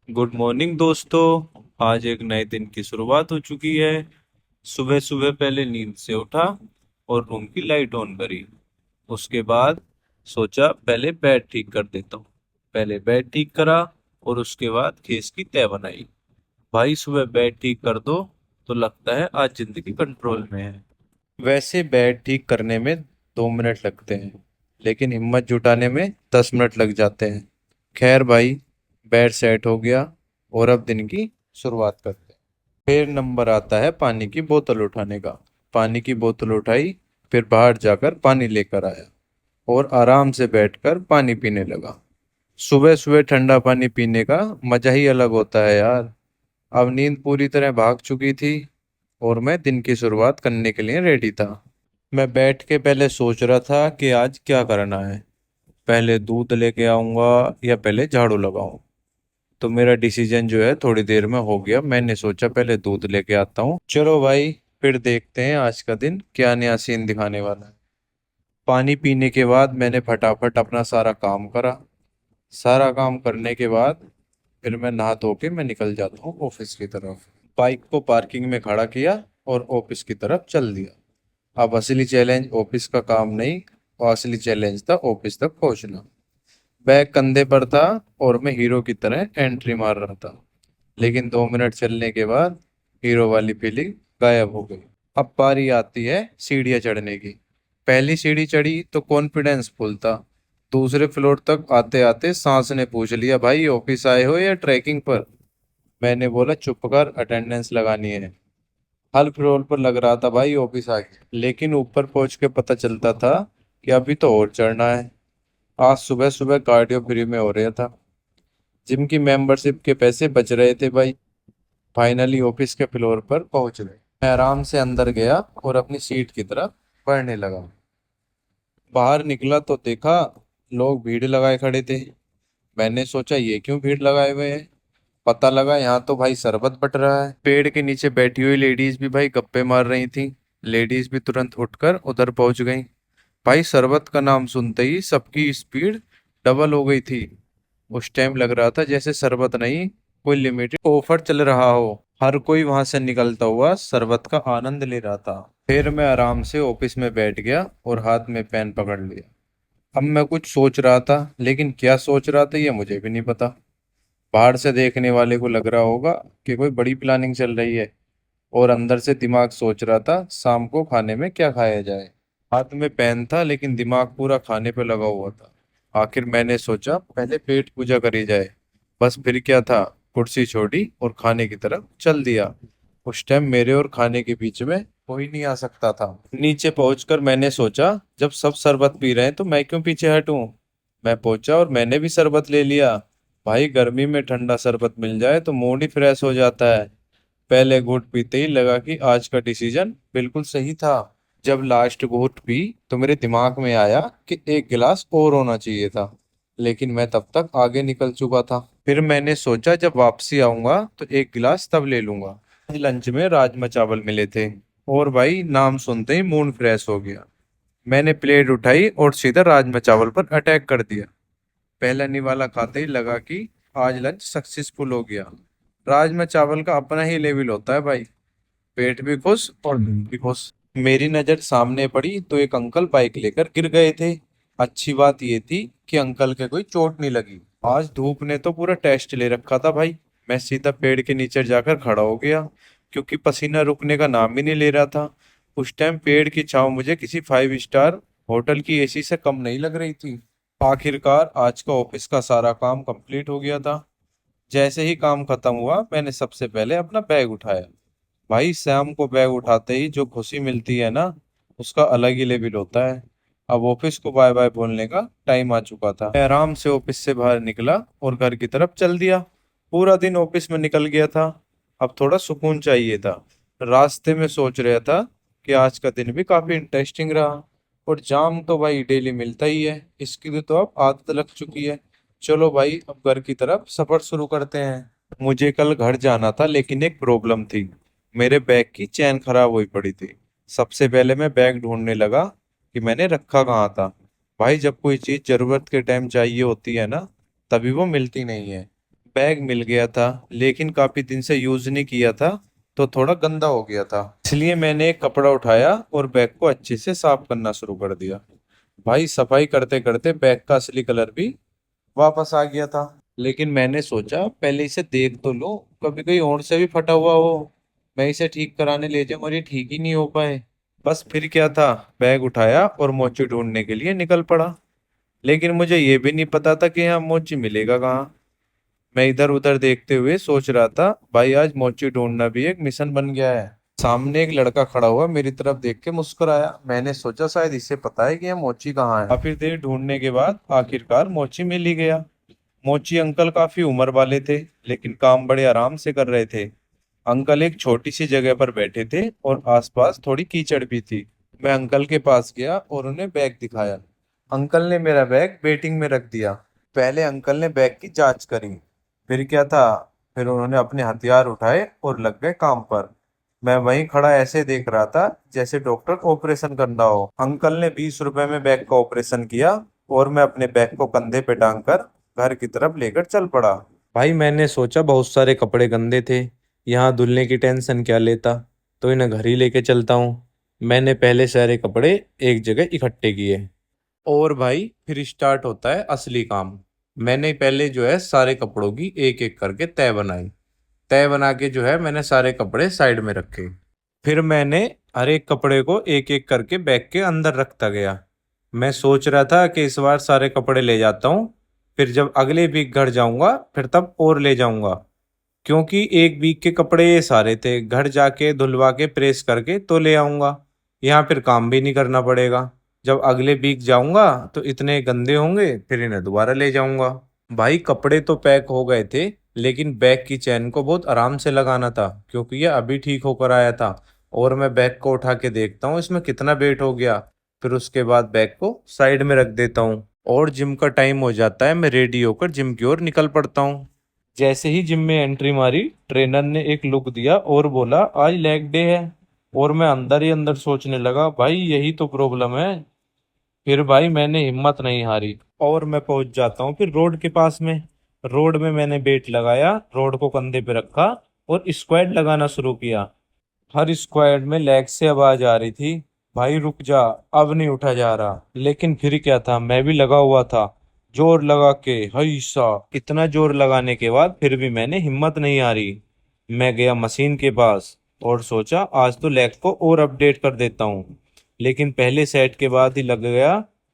Good morning दोस्तों। आज एक नए दिन की शुरुआत हो चुकी है। सुबह सुबह पहले नींद से उठा और रूम की लाइट ऑन करी। उसके बाद सोचा पहले बेड ठीक कर देता हूँ। पहले बेड ठीक करा और उसके बाद खीस की तय बनाई। भाई सुबह बेड ठीक कर दो तो लगता है आज जिंदगी कंट्रोल में है। वैसे बेड ठीक करने में 2 मिनट लगते हैं, लेकिन हिम्मत जुटाने में 10 मिनट लग जाते हैं। खैर भाई, बेड सेट हो गया और अब दिन की शुरुआत करते हैं। फिर नंबर आता है पानी की बोतल उठाने का। पानी की बोतल उठाई, फिर बाहर जाकर पानी लेकर आया और आराम से बैठकर पानी पीने लगा। सुबह सुबह ठंडा पानी पीने का मजा ही अलग होता है यार। अब नींद पूरी तरह भाग चुकी थी और मैं दिन की शुरुआत करने के लिए रेडी था। मैं बैठ के पहले सोच रहा था कि आज क्या करना है। पहले दूध लेके आऊंगा या पहले झाड़ू लगाऊं। तो मेरा डिसीजन जो है थोड़ी देर में हो गया। मैंने सोचा पहले दूध लेके आता हूँ। चलो भाई, फिर देखते हैं आज का दिन क्या नया सीन दिखाने वाला है। पानी पीने के बाद मैंने फटाफट अपना सारा काम करा। सारा काम करने के बाद फिर मैं नहा धो के मैं निकल जाता हूँ ऑफिस की तरफ। बाइक को पार्किंग में खड़ा किया और ऑफिस की तरफ चल दिया। अब असली चैलेंज ऑफिस का काम नहीं, और असली चैलेंज था ऑफिस तक पहुंचना। बैग कंधे पर था और मैं हीरो की तरह एंट्री मार रहा था। लेकिन 2 मिनट चलने के बाद हीरो वाली फीलिंग गायब हो गई। अब बारी आती है सीढ़ियाँ चढ़ने की। पहली सीढ़ी चढ़ी तो कॉन्फिडेंस फुल था। दूसरे फ्लोर तक आते आते सांस ने पूछ लिया, भाई ऑफिस आए हो या ट्रैकिंग पर? मैंने बोला, चुप कर, अटेंडेंस लगानी है। हर फ्लोर पर लग रहा था भाई ऑफिस आ गया, लेकिन ऊपर पहुंच के पता चलता था कि अभी तो और चढ़ना है। आज सुबह सुबह कार्डियो फ्री में हो रहा था। जिम की मेंबरशिप के पैसे बच रहे थे भाई। फाइनली ऑफिस के फ्लोर पर पहुंच गए। मैं आराम से अंदर गया और अपनी सीट की तरफ बढ़ने लगा। बाहर निकला तो देखा लोग भीड़ लगाए खड़े थे। मैंने सोचा ये क्यों भीड़ लगाए हुए हैं। पता लगा यहाँ तो भाई शरबत बट रहा है। पेड़ के नीचे बैठी हुई लेडीज भी भाई गप्पे मार रही थी। लेडीज भी तुरंत उठकर उधर पहुंच गई। भाई शरबत का नाम सुनते ही सबकी स्पीड डबल हो गई थी। उस टाइम लग रहा था जैसे शरबत नहीं, कोई लिमिटेड ऑफर चल रहा हो। हर कोई वहां से निकलता हुआ शरबत का आनंद ले रहा था। फिर मैं आराम से ऑफिस में बैठ गया और हाथ में पेन पकड़ लिया। अब मैं कुछ सोच रहा था, लेकिन क्या सोच रहा था ये मुझे भी नहीं पता। बाहर से देखने वाले को लग रहा होगा कि कोई बड़ी प्लानिंग चल रही है, और अंदर से दिमाग सोच रहा था शाम को खाने में क्या खाया जाए। हाथ में पेन था लेकिन दिमाग पूरा खाने पे लगा हुआ था। आखिर मैंने सोचा पहले पेट पूजा करी जाए। बस फिर क्या था, कुर्सी छोड़ी और खाने की तरफ चल दिया। उस टाइम मेरे और खाने के बीच में कोई नहीं आ सकता था। नीचे पहुंचकर मैंने सोचा जब सब शरबत पी रहे हैं तो मैं क्यों पीछे हटूं। मैं पहुंचा और मैंने भी शरबत ले लिया। भाई गर्मी में ठंडा शरबत मिल जाए तो मूड ही फ्रेश हो जाता है। पहले घूंट पीते ही लगा कि आज का डिसीजन बिल्कुल सही था। जब लास्ट घूंट पी तो मेरे दिमाग में आया कि एक गिलास और होना चाहिए था, लेकिन मैं तब तक आगे निकल चुका था। फिर मैंने सोचा जब वापसी आऊंगा तो एक गिलास तब ले लूंगा। आज लंच में राजमा चावल मिले थे और भाई नाम सुनते ही मूड फ्रेश हो गया। मैंने प्लेट उठाई और सीधा राजमा चावल पर अटैक कर दिया। पहला निवाला खाते ही लगा कि आज लंच सक्सेसफुल हो गया। राजमा चावल का अपना ही लेवल होता है भाई। पेट भी खुश और दिल भी खुश। मेरी नजर सामने पड़ी तो एक अंकल बाइक लेकर गिर गए थे। अच्छी बात ये थी कि अंकल के कोई चोट नहीं लगी। आज धूप ने तो पूरा टेस्ट ले रखा था भाई। मैं सीधा पेड़ के नीचे जाकर खड़ा हो गया, क्योंकि पसीना रुकने का नाम ही नहीं ले रहा था। उस टाइम पेड़ की छांव मुझे किसी 5 स्टार होटल की एसी से कम नहीं लग रही थी। आखिरकार आज का ऑफिस का सारा काम कंप्लीट हो गया था। जैसे ही काम खत्म हुआ मैंने सबसे पहले अपना बैग उठाया। भाई शाम को बैग उठाते ही जो खुशी मिलती है ना, उसका अलग ही लेवल होता है। अब ऑफिस को बाय बाय बोलने का टाइम आ चुका था। मैं आराम से ऑफिस से बाहर निकला और घर की तरफ चल दिया। पूरा दिन ऑफिस में निकल गया था। अब थोड़ा सुकून चाहिए था। रास्ते में सोच रहा था कि आज का दिन भी काफी इंटरेस्टिंग रहा। और जाम तो भाई डेली मिलता ही है, इसकी तो अब आदत लग चुकी है। चलो भाई, अब घर की तरफ सफर शुरू करते हैं। मुझे कल घर जाना था लेकिन एक प्रॉब्लम थी। मेरे बैग की चेन खराब हुई पड़ी थी। सबसे पहले मैं बैग ढूंढने लगा कि मैंने रखा कहाँ था। भाई जब कोई चीज जरूरत के टाइम चाहिए होती है ना, तभी वो मिलती नहीं है। बैग मिल गया था, लेकिन काफी दिन से यूज नहीं किया था, तो थोड़ा गंदा हो गया था। इसलिए मैंने एक कपड़ा उठाया और बैग को अच्छे से साफ करना शुरू कर दिया। भाई सफाई करते करते बैग का असली कलर भी वापस आ गया था। लेकिन मैंने सोचा पहले इसे देख तो लो, कभी कहीं और से भी फटा हुआ हो, मैं इसे ठीक कराने ले जाऊं और ये ठीक ही नहीं हो पाए। बस फिर क्या था, बैग उठाया और मोची ढूंढने के लिए निकल पड़ा। लेकिन मुझे ये भी नहीं पता था कि यहाँ मोची मिलेगा कहाँ। मैं इधर उधर देखते हुए सोच रहा था, भाई आज मोची ढूंढना भी एक मिशन बन गया है। सामने एक लड़का खड़ा हुआ, मेरी तरफ देख के मुस्कुराया। मैंने सोचा शायद इसे पता है कि यह मोची कहाँ है। काफी देर ढूंढने के बाद आखिरकार मोची मिल ही गया। मोची अंकल काफी उम्र वाले थे, लेकिन काम बड़े आराम से कर रहे थे। अंकल एक छोटी सी जगह पर बैठे थे और आसपास थोड़ी कीचड़ भी थी। मैं अंकल के पास गया और उन्हें बैग दिखाया। अंकल ने मेरा बैग वेटिंग में रख दिया। पहले अंकल ने बैग की जांच करी। फिर क्या था, फिर उन्होंने अपने हथियार उठाए और लग गए काम पर। मैं वहीं खड़ा ऐसे देख रहा था जैसे डॉक्टर ऑपरेशन कर रहा हो। अंकल ने 20 रुपए में बैग का ऑपरेशन किया और मैं अपने बैग को कंधे पे टांग कर घर की तरफ लेकर चल पड़ा। भाई मैंने सोचा बहुत सारे कपड़े गंदे थे, यहाँ धुलने की टेंशन क्या लेता, तो इन्हें घर ही लेके चलता हूँ। मैंने पहले सारे कपड़े एक जगह इकट्ठे किए। और भाई फिर स्टार्ट होता है असली काम। मैंने पहले जो है सारे कपड़ों की एक एक करके तय बनाई। तय बना के जो है मैंने सारे कपड़े साइड में रखे। फिर मैंने हर एक कपड़े को एक एक करके बैग के अंदर रखता गया। मैं सोच रहा था कि इस बार सारे कपड़े ले जाता हूँ, फिर जब अगले वीक घर जाऊंगा फिर तब और ले जाऊंगा। क्योंकि एक वीक के कपड़े ये सारे थे, घर जाके धुलवा के प्रेस करके तो ले आऊंगा। यहाँ फिर काम भी नहीं करना पड़ेगा। जब अगले वीक जाऊंगा तो इतने गंदे होंगे, फिर इन्हें दोबारा ले जाऊंगा। भाई कपड़े तो पैक हो गए थे, लेकिन बैग की चैन को बहुत आराम से लगाना था, क्योंकि ये अभी ठीक होकर आया था। और मैं बैग को उठा के देखता हूँ इसमें कितना वेट हो गया। फिर उसके बाद बैग को साइड में रख देता हूँ और जिम का टाइम हो जाता है, मैं रेडी होकर जिम की ओर निकल पड़ता हूँ। जैसे ही जिम में एंट्री मारी, ट्रेनर ने एक लुक दिया और बोला आज लेग डे है। और मैं अंदर ही अंदर सोचने लगा, भाई यही तो प्रॉब्लम है। फिर भाई मैंने हिम्मत नहीं हारी और मैं पहुंच जाता हूँ फिर रोड के पास में। रोड में मैंने बेट लगाया, रोड को कंधे पे रखा और स्क्वाड लगाना शुरू किया। हर स्क्वाड में लेग से आवाज आ रही थी, भाई रुक जा, अब नहीं उठा जा रहा। लेकिन फिर क्या था, मैं भी लगा हुआ था। जोर लगा के हैसा, इतना जोर लगाने के बाद फिर भी मैंने हिम्मत नहीं हारी। मैं गया मशीन के पास और सोचा आज तो लेग को और अपडेट कर देता हूँ। लेकिन पहले सेट के बाद ही लग गया,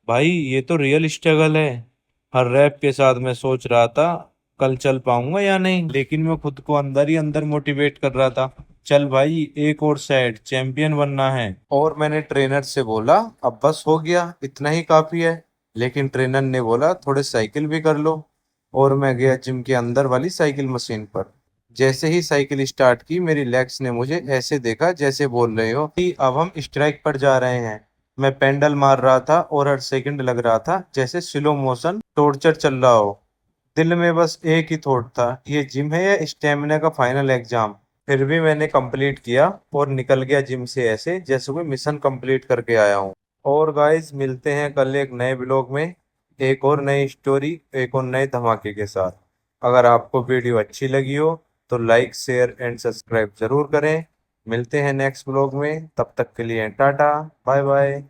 भाई ये तो रियल स्ट्रगल है। हर रैप के साथ मैं सोच रहा था कल चल पाऊंगा या नहीं, लेकिन मैं खुद को अंदर ही अंदर मोटिवेट कर रहा था, चल भाई एक और सेट, चैंपियन बनना है। और मैंने ट्रेनर से बोला अब बस हो गया, इतना ही काफी है। लेकिन ट्रेनर ने बोला थोड़े साइकिल भी कर लो। और मैं गया जिम के अंदर वाली साइकिल मशीन पर। जैसे ही साइकिल स्टार्ट की, मेरी लेग्स ने मुझे ऐसे देखा जैसे बोल रहे हो कि अब हम स्ट्राइक पर जा रहे हैं। मैं पेंडल मार रहा था और हर सेकंड लग रहा था जैसे स्लो मोशन टॉर्चर चल रहा हो। दिल में बस एक ही थॉट था, ये जिम है या स्टेमिना का फाइनल एग्जाम। फिर भी मैंने कंप्लीट किया और निकल गया जिम से ऐसे जैसे कोई मिशन कंप्लीट करके आया हूँ। और गाइस मिलते हैं कल एक नए ब्लॉग में, एक और नई स्टोरी, एक और नए धमाके के साथ। अगर आपको वीडियो अच्छी लगी हो तो लाइक शेयर एंड सब्सक्राइब जरूर करें। मिलते हैं नेक्स्ट ब्लॉग में, तब तक के लिए टाटा बाय बाय।